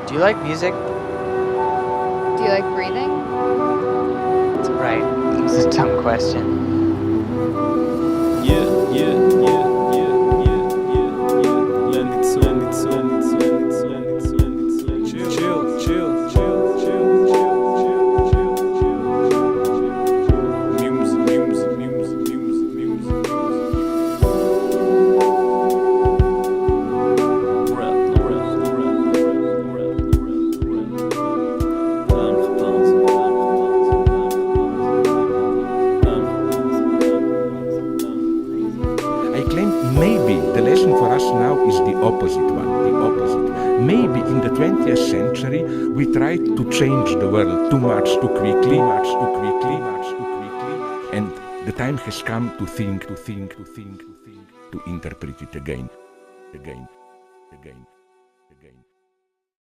Do you like music? Do you like breathing? Right. This is a dumb question. I claim maybe the lesson for us now is the opposite one, the opposite. Maybe in the 20th century we tried to change the world too much, too quickly, and the time has come to think, to interpret it again.